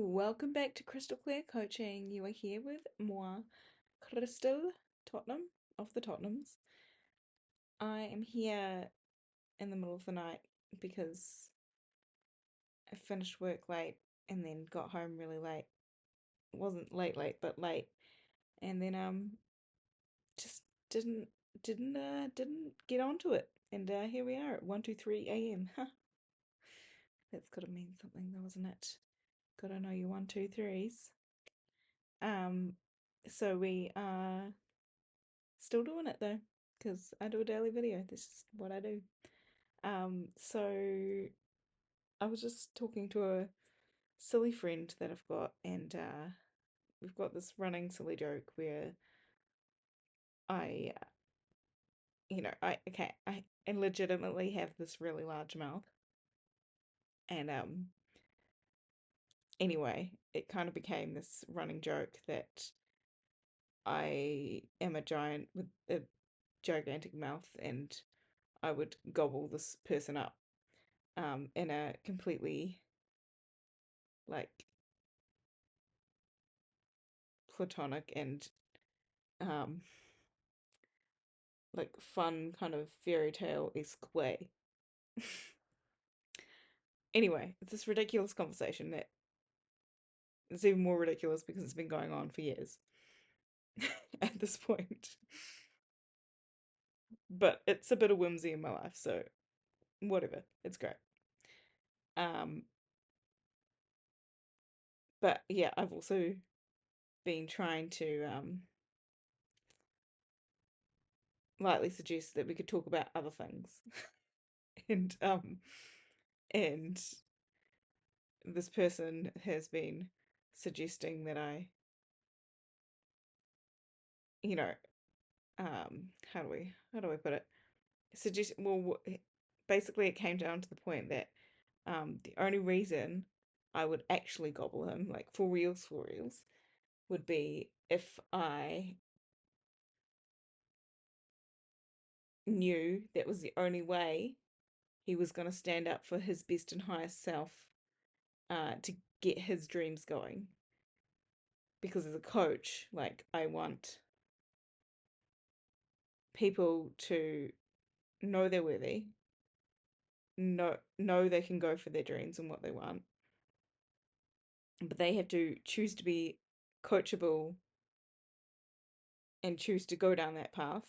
Welcome back to Crystal Clear Coaching. You are here with moi, Crystal Tottenham of the Tottenhams. I am here in the middle of the night because I finished work late and then got home really late. It wasn't late, but late, and then just didn't didn't get onto it. And here we are at 1:23 a.m. Huh, that's gotta mean something though, isn't it? Gotta know your 1, 2, 3s. Um, so we are still doing it though, because I do a daily video. This is what I do. So I was just talking to a silly friend that I've got, and we've got this running silly joke where I, I legitimately have this really large mouth, and anyway, it kind of became this running joke that I am a giant with a gigantic mouth, and I would gobble this person up, in a completely like platonic and um like fun kind of fairy tale-esque way. Anyway, it's this ridiculous conversation that it's even more ridiculous because it's been going on for years at this point. But it's a bit of whimsy in my life, so whatever. It's great. Um, but yeah, I've also been trying to lightly suggest that we could talk about other things. And and this person has been suggesting that I, you know, how do I put it? Suggest well, basically it came down to the point that the only reason I would actually gobble him, like for reals, would be if I knew that was the only way he was going to stand up for his best and highest self, to get his dreams going. Because as a coach, like I want people to know they're worthy, know they can go for their dreams and what they want, but they have to choose to be coachable and choose to go down that path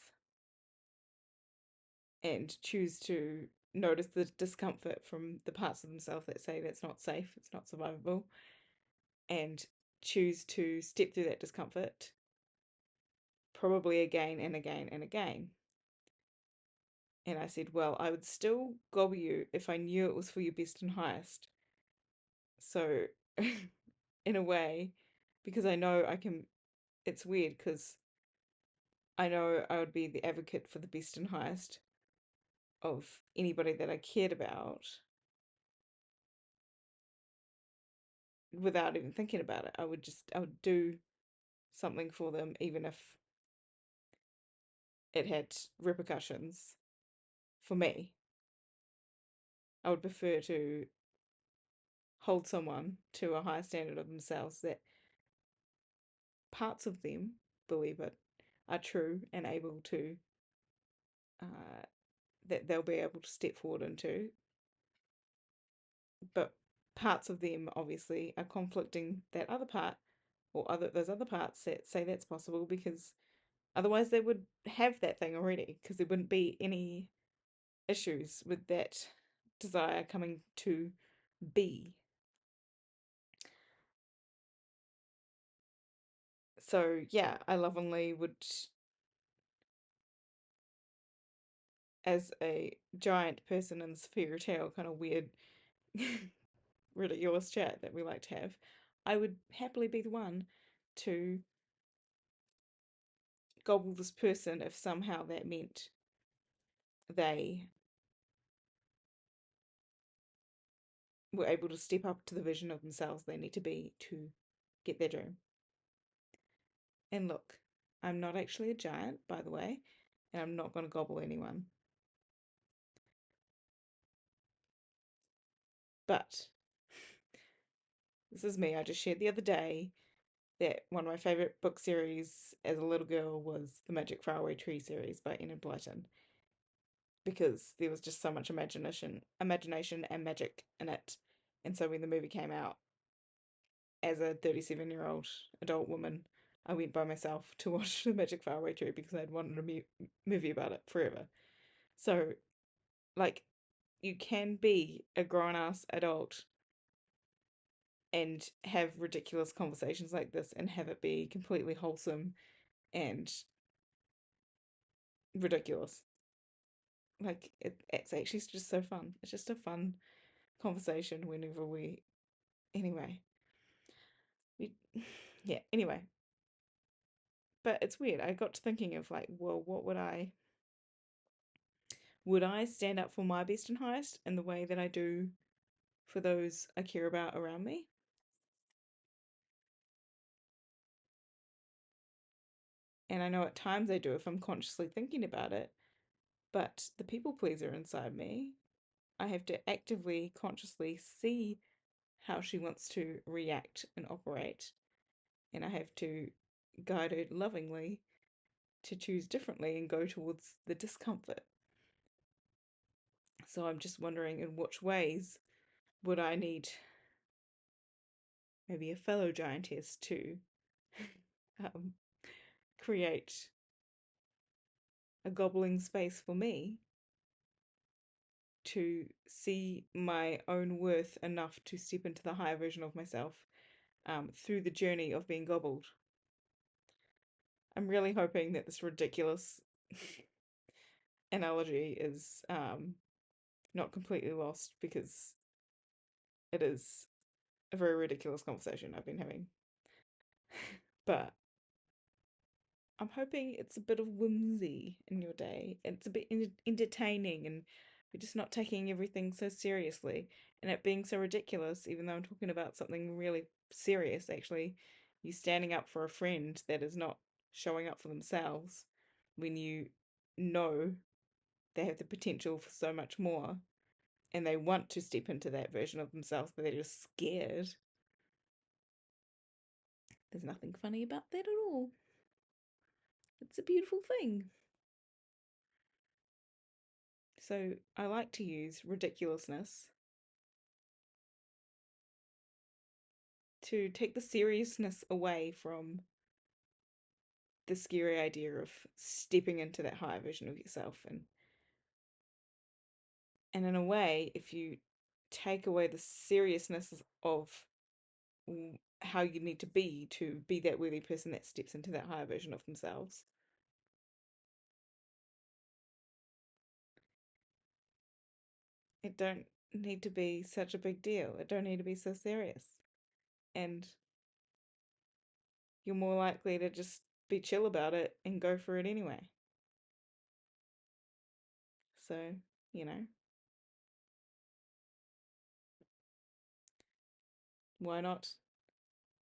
and choose to notice the discomfort from the parts of themselves that say that's not safe, it's not survivable, and choose to step through that discomfort probably again and again and again. And I said, well, I would still gobble you if I knew it was for your best and highest. So, in a way, because I know I can, it's weird because I know I would be the advocate for the best and highest of anybody that I cared about without even thinking about it. I would do something for them even if it had repercussions for me. I would prefer to hold someone to a higher standard of themselves that parts of them, believe it, are true and able to, uh, that they'll be able to step forward into, but parts of them obviously are conflicting that other part or other those other parts that say that's possible because otherwise they would have that thing already because there wouldn't be any issues with that desire coming to be. So yeah, I lovingly would, as a giant person in this fairy tale kind of weird ridiculous chat that we like to have, I would happily be the one to gobble this person if somehow that meant they were able to step up to the vision of themselves they need to be to get their dream. And look, I'm not actually a giant, by the way, and I'm not going to gobble anyone. But This is me. I just shared the other day that one of my favorite book series as a little girl was the Magic Faraway Tree series by Enid Blyton because there was just so much imagination and magic in it. And so when the movie came out, as a 37-year-old adult woman, I went by myself to watch The Magic Faraway Tree because I'd wanted a movie about it forever. So, like, you can be a grown ass adult and have ridiculous conversations like this and have it be completely wholesome and ridiculous. Like, it's actually just so fun. It's just a fun conversation whenever we. Anyway, we. Yeah, anyway. But it's weird. I got to thinking of like, well, what would I. Would I stand up for my best and highest in the way that I do for those I care about around me? And I know at times I do if I'm consciously thinking about it, but the people pleaser inside me, I have to actively, consciously see how she wants to react and operate. And I have to guide her lovingly to choose differently and go towards the discomfort. So I'm just wondering in which ways would I need maybe a fellow giantess to um, create a gobbling space for me to see my own worth enough to step into the higher version of myself through the journey of being gobbled. I'm really hoping that this ridiculous analogy is not completely lost because it is a very ridiculous conversation I've been having. But I'm hoping it's a bit of whimsy in your day. It's a bit entertaining and we're just not taking everything so seriously and it being so ridiculous, even though I'm talking about something really serious, actually. You standing up for a friend that is not showing up for themselves when you know they have the potential for so much more and they want to step into that version of themselves, but they're just scared. There's nothing funny about that at all. It's a beautiful thing. So I like to use ridiculousness to take the seriousness away from the scary idea of stepping into that higher version of yourself. And in a way, if you take away the seriousness of how you need to be that worthy person that steps into that higher version of themselves, it don't need to be such a big deal. It don't need to be so serious. And you're more likely to just be chill about it and go for it anyway. So, you know, why not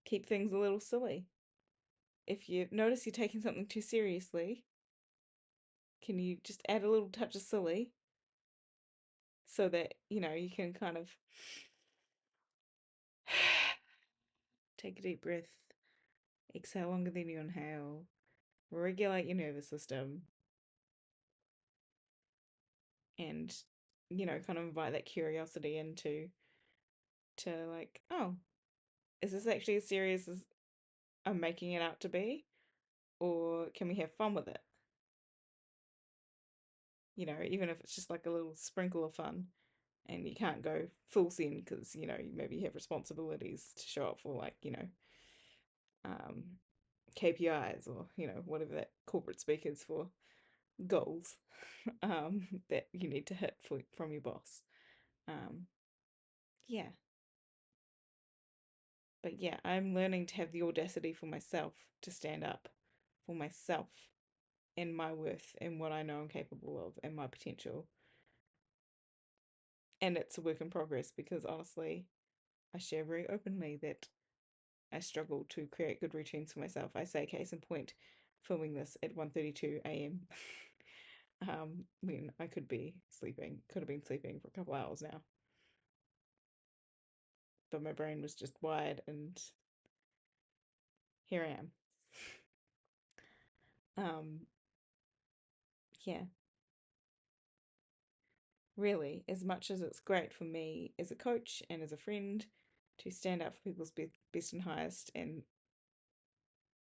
keep things a little silly? If you notice you're taking something too seriously, can you just add a little touch of silly so that, you can kind of take a deep breath, exhale longer than you inhale, regulate your nervous system, and, kind of invite that curiosity into to like, oh, is this actually as serious as I'm making it out to be? Or can we have fun with it? Even if it's just like a little sprinkle of fun and you can't go full send because, you maybe have responsibilities to show up for, like, um, KPIs or, whatever that corporate speak is for goals that you need to hit from your boss. Um, yeah. But yeah, I'm learning to have the audacity for myself to stand up for myself and my worth and what I know I'm capable of and my potential. And it's a work in progress because honestly, I share very openly that I struggle to create good routines for myself. I say, case in point, filming this at 1:32 a.m. When I could have been sleeping for a couple hours now. but my brain was just wired, and here I am. Um, yeah, really, as much as it's great for me as a coach and as a friend to stand up for people's best and highest and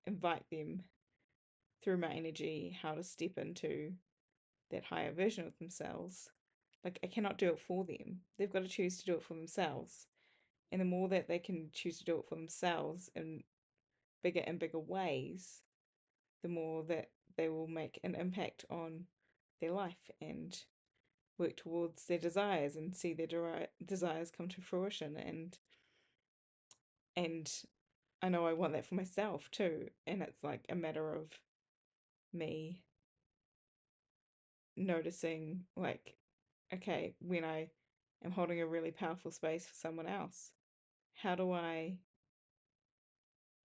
invite them through my energy how to step into that higher version of themselves. Like, I cannot do it for them. They've got to choose to do it for themselves. And the more that they can choose to do it for themselves in bigger and bigger ways, the more that they will make an impact on their life and work towards their desires and see their desires come to fruition. And I know I want that for myself too. And it's like a matter of me noticing, like, okay, when I am holding a really powerful space for someone else, how do I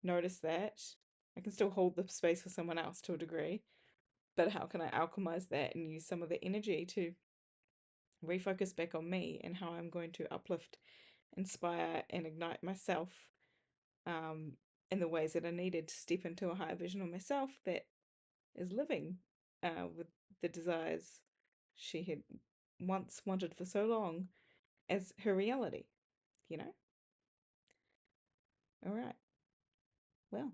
notice that? I can still hold the space for someone else to a degree, but how can I alchemize that and use some of the energy to refocus back on me and how I'm going to uplift, inspire, and ignite myself um, in the ways that are needed to step into a higher version of myself that is living with the desires she had once wanted for so long as her reality, you know? All right. Well,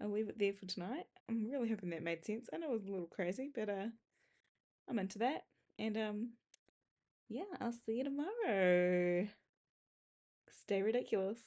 I'll leave it there for tonight. I'm really hoping that made sense. I know it was a little crazy, but I'm into that. And yeah, I'll see you tomorrow. Stay ridiculous.